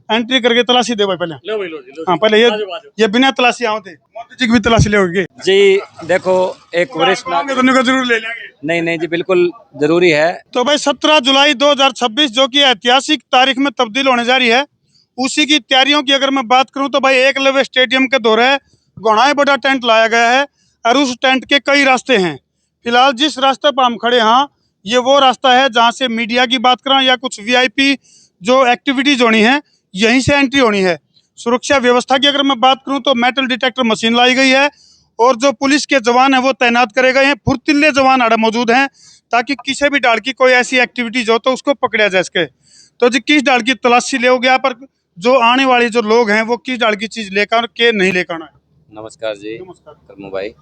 Entry करके तलाशी दे भाई पहले। लो भाई, लो जी, लो हाँ जी। पहले आ जाओ। ये बिना तलाशी आओ थे, मोदी जी की भी तलाशी लोगे? जी देखो, एक वरिष्ठ तो उनको जरूर ले लेंगे। नहीं नहीं जी, बिल्कुल जरूरी है। तो भाई 17 जुलाई 2026 जो कि ऐतिहासिक तारीख में तब्दील होने जा रही है, उसी की तैयारियों की अगर मैं बात करूं तो भाई एकलव्य स्टेडियम के दौरे घोड़ाई बड़ा टेंट लाया गया है और उस टेंट के कई रास्ते हैं। फिलहाल जिस रास्ते पर हम खड़े हैं ये वो रास्ता है जहां से मीडिया की बात करें या कुछ वीआईपी जो एक्टिविटीज होनी है यहीं से एंट्री होनी है। सुरक्षा व्यवस्था की अगर मैं बात करूं तो मेटल डिटेक्टर मशीन लाई गई है और जो पुलिस के जवान है वो तैनात करे गए हैं। फुर्तीले जवान आड़े मौजूद हैं ताकि किसी भी डाल की कोई ऐसी एक्टिविटीज हो तो उसको पकड़ा जा सके। तो जी किस डाल की तलाशी लोगे यहाँ पर, जो आने वाले जो लोग हैं वो किस डाल की चीज लेकर के नहीं लेकर आना है? नमस्कार जी। नमस्कार। करमू भाई,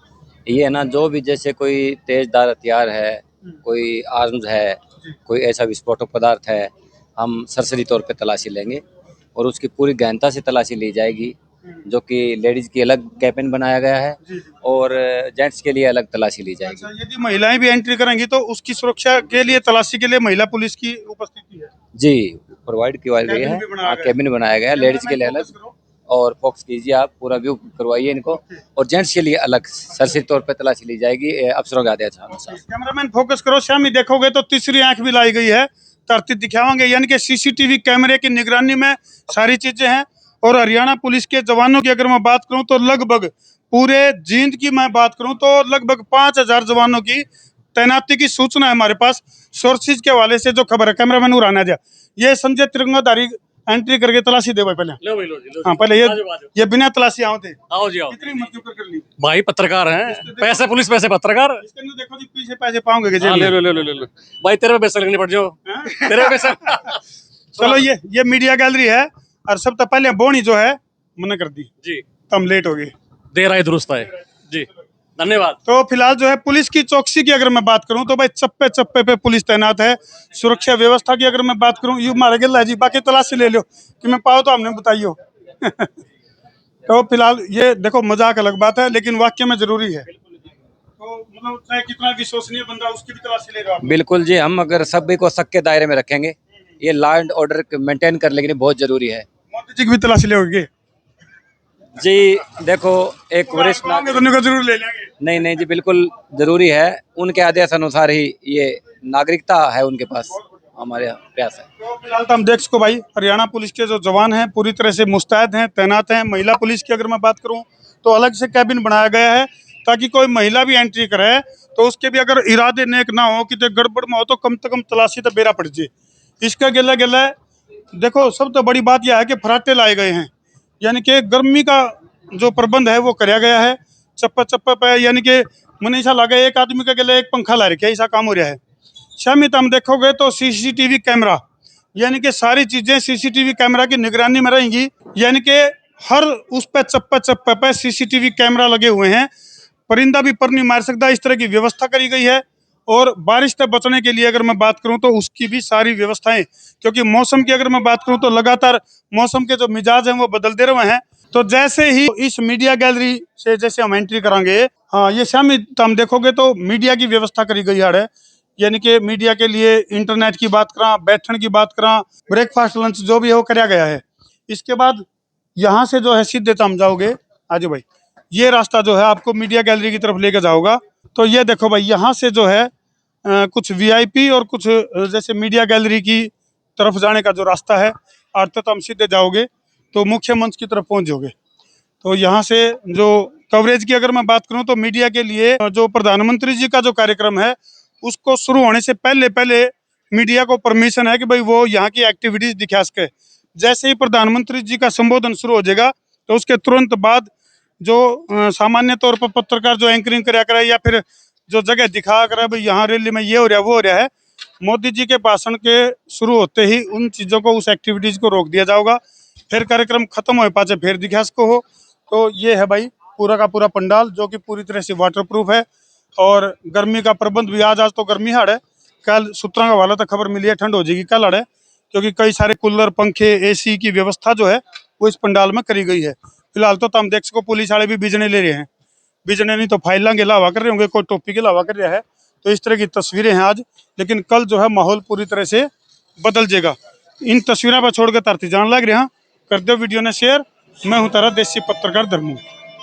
ये है ना, जो भी जैसे कोई तेजदार हथियार है, कोई आर्म्स है, कोई ऐसा विस्फोटक पदार्थ है, हम सरसरी तौर पे तलाशी लेंगे और उसकी पूरी गहनता से तलाशी ली जाएगी। जो कि लेडीज की अलग कैबिन बनाया गया है और जेंट्स के लिए अलग तलाशी ली जाएगी। अच्छा, यदि महिलाएं भी एंट्री करेंगी तो उसकी सुरक्षा के लिए तलाशी के लिए महिला पुलिस की उपस्थिति है? जी, प्रोवाइड किया गई है। कैबिन बनाया गया है लेडीज के लिए अलग। और फोकस कीजिए, आप पूरा व्यू करवाइए इनको। और जेंट्स के लिए अलग सरसरी तौर पे तलाशी ली जाएगी अफसरों के आदेश अनुसार। कैमरामैन फोकस करो, शामी देखोगे तो तीसरी आंख भी लाई गई है, धरती दिखावांगे, यानी कि सीसीटीवी कैमरे की निगरानी में सारी चीजें हैं। और हरियाणा पुलिस के जवानों की अगर मैं बात करूं तो लगभग पूरे जींद की मैं बात करूं तो लगभग 5000 जवानों की तैनाती की सूचना है हमारे पास सोर्सेज के हवाले से जो खबर है। कैमरामैन उड़ाना दिया, ये संजय तिरंगाधारी एंट्री करके तलाशी दे भाई पहले। लो भाई, लो जी, लो जी। हाँ पहले आ जाओ, आ जाओ। ये बिना तलाशी आओ थे। आओ जी, आओ। कितनी मर्जी कर ली भाई पत्रकार हैं, पैसे पुलिस, पैसे पत्रकार। इसके अंदर देखो जी पीछे पैसे पाओगे हाँ, ले लो, ले लो, ले लो भाई, तेरे पे पैसे लगने पड़ जाओ। तेरे पे पैसे। चलो ये मीडिया गैलरी है और सब तो पहले बोनी जो है मना कर दी जी, तम लेट हो गए, देर आए दुरुस्त आए जी, धन्यवाद। तो फिलहाल जो है पुलिस की चौकसी की अगर मैं बात करूं तो भाई चप्पे चप्पे पे पुलिस तैनात है। सुरक्षा व्यवस्था की अगर मैं बात करूं, यू मारे गिल्ला जी, बाकी तलाशी ले लो कि मैं पाओ तो हमने बताइयो। तो फिलहाल ये देखो मजाक अलग बात है लेकिन वाक्य में जरूरी है। तो मतलब चाहे कितना विश्वसनीय बंदा उसकी भी तलाशी ले रहे हो आप। बिल्कुल जी, हम अगर सभी को शक के दायरे में रखेंगे, ये लॉ एंड ऑर्डर मेंटेन कर लेकिन बहुत जरूरी है। मोदी जी की भी तलाशी लोगे? जी देखो, एक वरिष्ठ तो जरूर ले लेंगे। नहीं नहीं जी, बिल्कुल जरूरी है। उनके आदेश अनुसार ही ये नागरिकता है उनके पास, हमारे प्रयास है। तो फिलहाल तो हम देख सको भाई हरियाणा पुलिस के जो जवान हैं पूरी तरह से मुस्तैद हैं, तैनात हैं। महिला पुलिस की अगर मैं बात करूं तो अलग से कैबिन बनाया गया है ताकि कोई महिला भी एंट्री करे तो उसके भी अगर इरादे नेक ना हो कि तो गड़बड़ में हो तो कम से कम तलाशी तो बेरा पड़ जाए। इसका गिला गिला देखो, सब तो बड़ी बात यह है कि फराटे लाए गए हैं, यानी कि गर्मी का जो प्रबंध है वो कराया गया है चप्पा चप्पा पे, यानी कि मैंने ऐसा लगा एक आदमी का गले एक पंखा ला रखा है, ऐसा काम हो रहा है। शामी हम देखोगे तो सीसीटीवी कैमरा, यानी कि सारी चीजें सीसीटीवी कैमरा की निगरानी में रहेंगी, यानी कि हर उस पे चप्पे चप्पे पे सीसीटीवी कैमरा लगे हुए हैं। परिंदा भी पर नहीं मार सकता, इस तरह की व्यवस्था करी गई है। और बारिश से बचने के लिए अगर मैं बात करूं तो उसकी भी सारी व्यवस्थाएं, क्योंकि मौसम की अगर मैं बात करूं तो लगातार मौसम के जो मिजाज हैं वो बदलते रहे हैं। तो जैसे ही इस मीडिया गैलरी से जैसे हम एंट्री करांगे, हाँ ये शामी हम देखोगे तो मीडिया की व्यवस्था करी गई है, यानी कि मीडिया के लिए इंटरनेट की बात करा, बैठने की बात करा, ब्रेकफास्ट लंच जो भी है वो कराया गया है। इसके बाद यहाँ से जो है सीधे हम जाओगे, आज भाई ये रास्ता जो है आपको मीडिया गैलरी की तरफ लेके जाओगा। तो ये देखो भाई यहाँ से जो है कुछ वीआईपी और कुछ जैसे मीडिया गैलरी की तरफ जाने का जो रास्ता है, अर्थात हम सीधे जाओगे तो मुख्य मंच की तरफ पहुंच जाओगे। तो यहाँ से जो कवरेज की अगर मैं बात करूं तो मीडिया के लिए जो प्रधानमंत्री जी का जो कार्यक्रम है उसको शुरू होने से पहले पहले मीडिया को परमिशन है कि भाई वो यहाँ की एक्टिविटीज दिखा सके। जैसे ही प्रधानमंत्री जी का संबोधन शुरू हो जाएगा तो उसके तुरंत बाद जो सामान्य तौर पर पत्रकार जो एंकरिंग कराया करे या फिर जो जगह दिखा करे भाई यहाँ रैली में ये हो रहा है वो हो रहा है, मोदी जी के भाषण के शुरू होते ही उन चीज़ों को, उस एक्टिविटीज को रोक दिया जाएगा। फिर कार्यक्रम खत्म हो पाचे फिर दिखा सको हो। तो ये है भाई पूरा का पूरा पंडाल जो कि पूरी तरह से वाटरप्रूफ है। और गर्मी का प्रबंध भी, आज तो गर्मी हाड़ है, कल सूत्रों का वाला तो खबर मिली है ठंड हो जाएगी कल हाड़ है, क्योंकि कई सारे कूलर पंखे एसी की व्यवस्था जो है वो इस पंडाल में करी गई है। फिलहाल तो हम देख सको पुलिस वाले भी बिजने ले रहे हैं, बिजने नहीं तो फाइलों के अलावा कर रहे होंगे, कोई टोपी के अलावा कर रहा है। तो इस तरह की तस्वीरें हैं आज, लेकिन कल जो है माहौल पूरी तरह से बदल जाएगा। इन तस्वीरों पर छोड़ के तरती जान लग रहे हैं कर दो वीडियो ने शेयर। मैं हूं तारा देसी पत्रकार धर्मू।